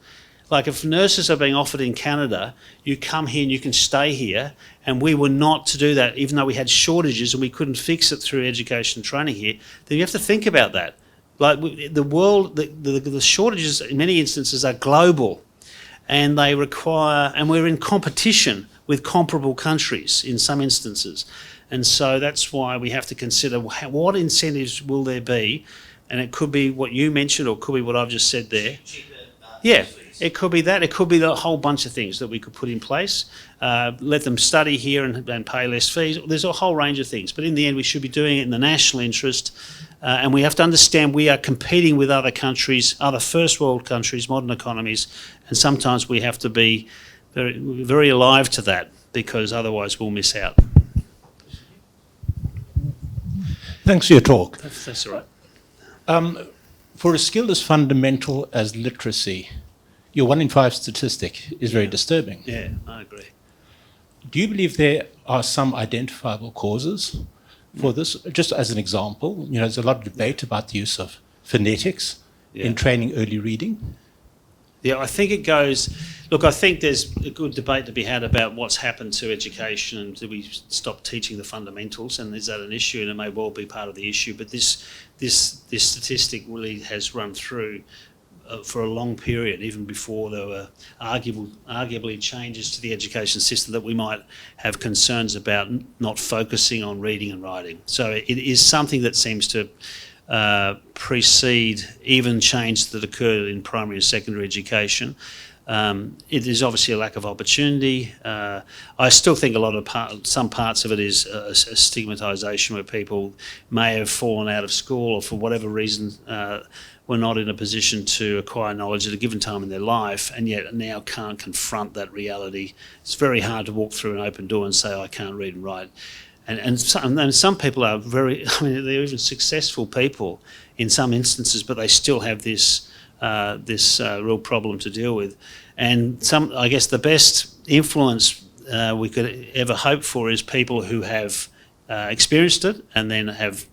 like if nurses are being offered in Canada, you come here and you can stay here. And we were not to do that, even though we had shortages and we couldn't fix it through education and training here. Then you have to think about that. Like the world, the shortages in many instances are global. And they require, and we're in competition with comparable countries in some instances. And so that's why we have to consider what incentives will there be, and it could be what you mentioned or it could be what I've just said there. Yeah, it could be that. It could be a whole bunch of things that we could put in place. Let them study here and pay less fees. There's a whole range of things. But in the end, we should be doing it in the national interest. And we have to understand we are competing with other countries, other first world countries, modern economies. And sometimes we have to be very, very alive to that because otherwise we'll miss out. Thanks for your talk. That's all right. For a skill as fundamental as literacy, your 1 in 5 statistic is very disturbing. Yeah, I agree. Do you believe there are some identifiable causes for this? Just as an example, there's a lot of debate about the use of phonetics in training early reading. Yeah, I think it goes... Look, I think there's a good debate to be had about what's happened to education and do we stop teaching the fundamentals, and is that an issue? And it may well be part of the issue, but this statistic really has run through for a long period, even before there were arguably changes to the education system that we might have concerns about not focusing on reading and writing. So it is something that seems to precede even change that occurred in primary and secondary education. It is obviously a lack of opportunity. I still think some parts of it is a stigmatisation where people may have fallen out of school or for whatever reason were not in a position to acquire knowledge at a given time in their life and yet now can't confront that reality. It's very hard to walk through an open door and say, I can't read and write. And some people are they're even successful people in some instances, but they still have this real problem to deal with. And I guess the best influence we could ever hope for is people who have experienced it and then have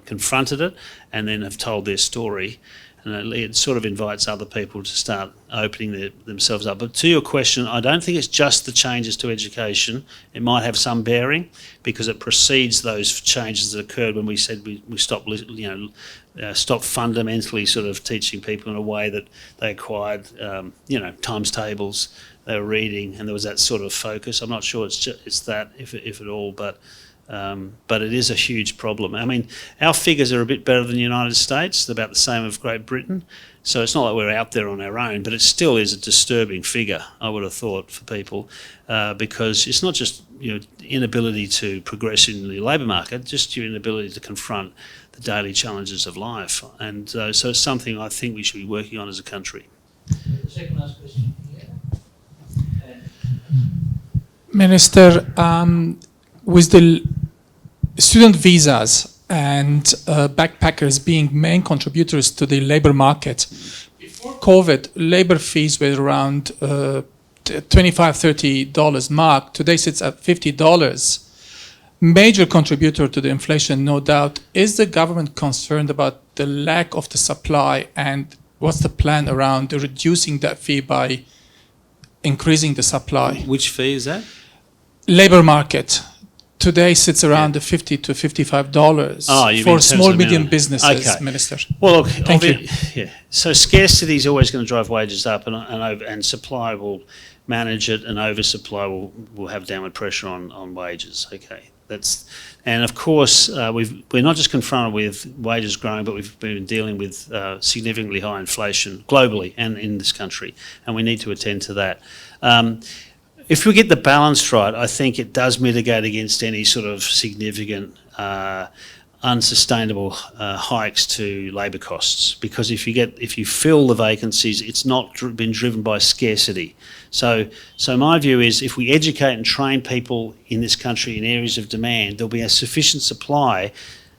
confronted it and then have told their story. and it sort of invites other people to start opening themselves up. But to your question, I don't think it's just the changes to education. It might have some bearing because it precedes those changes that occurred when we said we stopped, stopped fundamentally sort of teaching people in a way that they acquired, times tables, they were reading, and there was that sort of focus. I'm not sure it's that, if at all, but it is a huge problem. I mean, our figures are a bit better than the United States, about the same of Great Britain. So it's not like we're out there on our own, but it still is a disturbing figure, I would have thought, for people, because it's not just inability to progress in the labour market, just your inability to confront the daily challenges of life. And so it's something I think we should be working on as a country. The second last question. Minister, with the student visas and backpackers being main contributors to the labour market, before COVID, labour fees were around $25–30 mark. Today sits at $50. Major contributor to the inflation, no doubt. Is the government concerned about the lack of the supply, and what's the plan around reducing that fee by increasing the supply? Which fee is that? Labour market today sits around the $50 to $55 for small medium businesses. Okay. Minister. Well, look, Thank you. Yeah. So scarcity is always going to drive wages up, and supply will manage it, and oversupply will have downward pressure on wages. Okay, and of course we're not just confronted with wages growing, but we've been dealing with significantly high inflation globally and in this country, and we need to attend to that. If we get the balance right, I think it does mitigate against any sort of significant unsustainable hikes to labour costs, because if you fill the vacancies, it's not been driven by scarcity. So my view is, if we educate and train people in this country in areas of demand, there'll be a sufficient supply,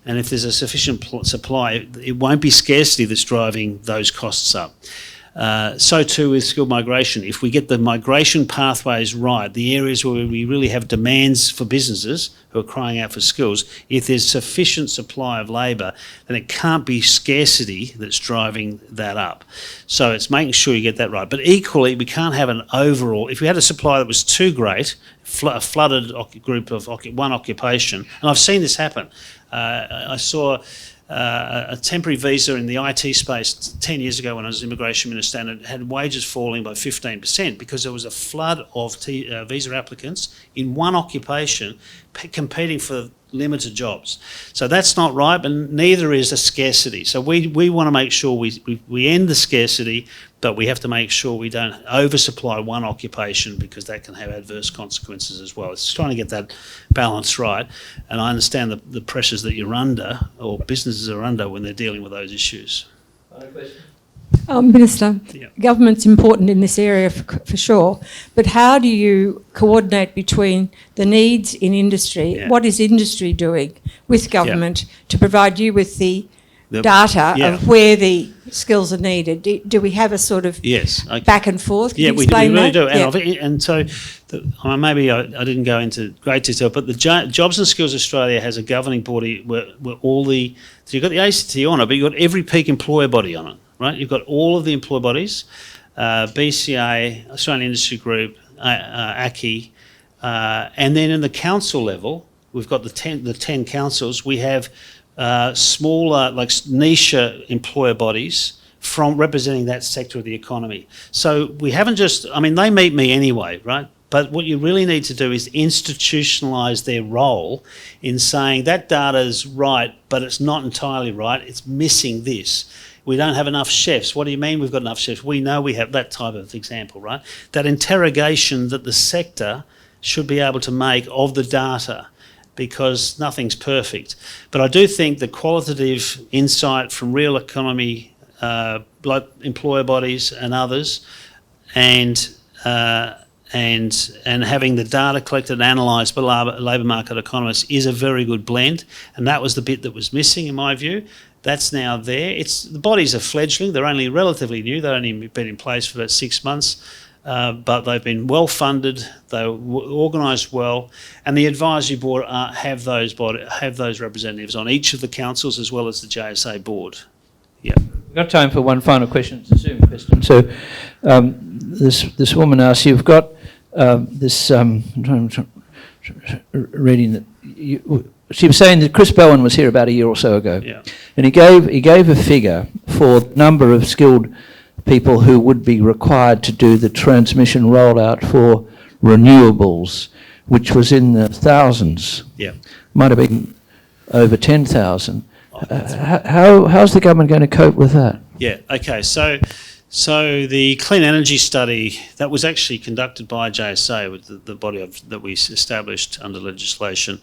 and if there's a sufficient supply, it won't be scarcity that's driving those costs up. So too with skilled migration. If we get the migration pathways right, the areas where we really have demands for businesses who are crying out for skills, if there's sufficient supply of labour, then it can't be scarcity that's driving that up. So it's making sure you get that right. But equally, we can't have an overall, if we had a supply that was too great, a flooded group of one occupation, and I've seen this happen. I saw a temporary visa in the IT space 10 years ago when I was Immigration Minister, and it had wages falling by 15% because there was a flood of visa applicants in one occupation competing for limited jobs. So that's not right, but neither is a scarcity. So we want to make sure we end the scarcity, but we have to make sure we don't oversupply one occupation, because that can have adverse consequences as well. It's trying to get that balance right, and I understand the pressures that you're under, or businesses are under, when they're dealing with those issues. Minister, Yeah. government's important in this area for sure, but how do you coordinate between the needs in industry? Yeah. What is industry doing with government to provide you with the data yeah. of where the skills are needed? Do we have a sort of Yes. Okay. back and forth? Can Yeah, you we explain really that? do. Yeah. And so maybe I didn't go into great detail, but the Jobs and Skills Australia has a governing body where all the, so you've got the ACT on it, but you've got every peak employer body on it, right? You've got all of the employer bodies, BCA, Australian Industry Group, ACCI, and then in the council level, we've got the 10 councils. We have smaller, like niche employer bodies from representing that sector of the economy. So we haven't just, I mean, they meet me anyway, right? But what you really need to do is institutionalise their role in saying that data is right, but it's not entirely right. It's missing this. We don't have enough chefs. What do you mean we've got enough chefs? We know we have that type of example, right? That interrogation that the sector should be able to make of the data, because nothing's perfect. But I do think the qualitative insight from real economy, like employer bodies and others, and having the data collected and analysed by labour market economists is a very good blend, and that was the bit that was missing in my view. That's now there. The bodies are fledgling. They're only relatively new. They've only been in place for about 6 months. But they've been well funded, they're organised well, and the advisory board have those representatives on each of the councils as well as the JSA board. Yeah. We've got time for one final question. It's a Zoom question. So this woman asks, you've got this, reading that, she was saying that Chris Bowen was here about a year or so ago. Yeah. And he gave a figure for the number of skilled people who would be required to do the transmission rollout for renewables, which was in the thousands. Yeah. Might have been over 10,000. How's the government going to cope with that? Yeah, okay. So the clean energy study that was actually conducted by JSA, with the body that we established under legislation,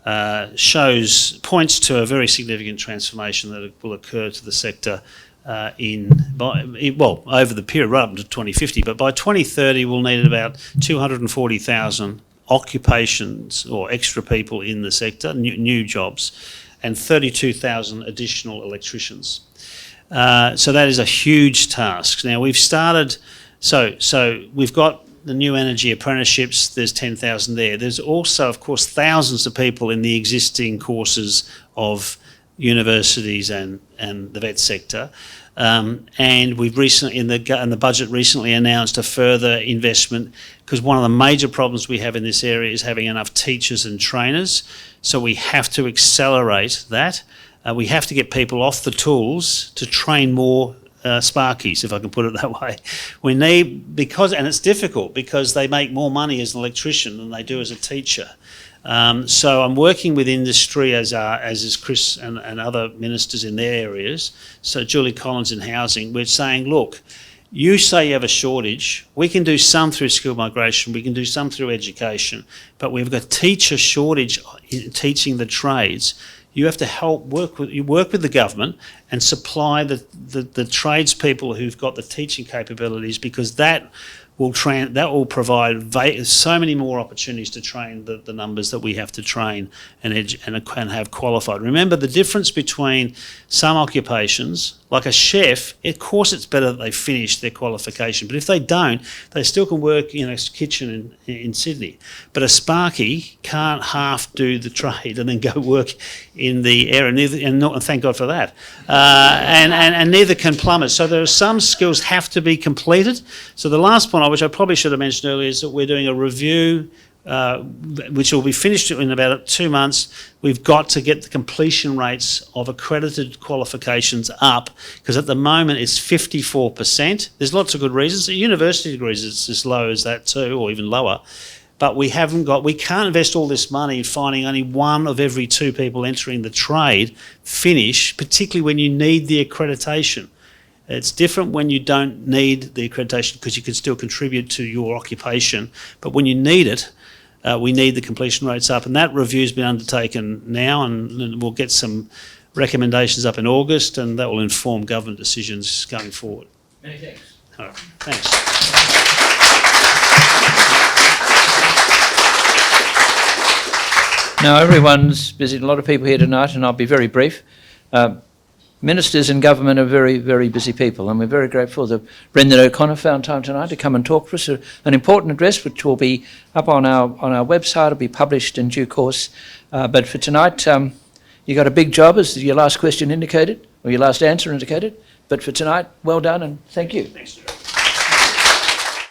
points to a very significant transformation that will occur to the sector over the period right up to 2050. But by 2030, we'll need about 240,000 occupations or extra people in the sector, new jobs, and 32,000 additional electricians. So that is a huge task. Now we've started, so we've got the new energy apprenticeships, there's 10,000 there. There's also, of course, thousands of people in the existing courses of universities and the vet sector. And we've recently, in the budget recently announced a further investment, because one of the major problems we have in this area is having enough teachers and trainers. So we have to accelerate that. We have to get people off the tools to train more sparkies, if I can put it that way. We need, and it's difficult because they make more money as an electrician than they do as a teacher. So I'm working with industry, as is Chris and other ministers in their areas. So Julie Collins in housing, we're saying, look, you say you have a shortage. We can do some through skill migration. We can do some through education. But we've got teacher shortage in teaching the trades. You have to work with the government and supply the tradespeople who've got the teaching capabilities, because that will provide so many more opportunities to train the numbers that we have to train and have qualified. Remember the difference between some occupations, like a chef. Of course, it's better that they finish their qualification, but if they don't, they still can work in a kitchen in Sydney. But a sparky can't half do the trade and then go work in the area, and thank God for that. And neither can plumbers. So there are some skills have to be completed. So the last point, which I probably should have mentioned earlier, is that we're doing a review which will be finished in about 2 months. We've got to get the completion rates of accredited qualifications up, because at the moment it's 54%. There's lots of good reasons. At university degrees it's as low as that too, or even lower. But we can't invest all this money in finding only 1 of every 2 people entering the trade finish, particularly when you need the accreditation. It's different when you don't need the accreditation, because you can still contribute to your occupation. But when you need it, we need the completion rates up. And that review's been undertaken now, and we'll get some recommendations up in August, and that will inform government decisions going forward. Many thanks. All right, thanks. Now everyone's busy, a lot of people here tonight, and I'll be very brief. Ministers and government are very, very busy people, and we're very grateful that Brendan O'Connor found time tonight to come and talk to us. An important address which will be up on our website, it'll be published in due course. But for tonight, you got a big job, as your last question indicated, or your last answer indicated. But for tonight, well done and thank you. Thanks, Gerard.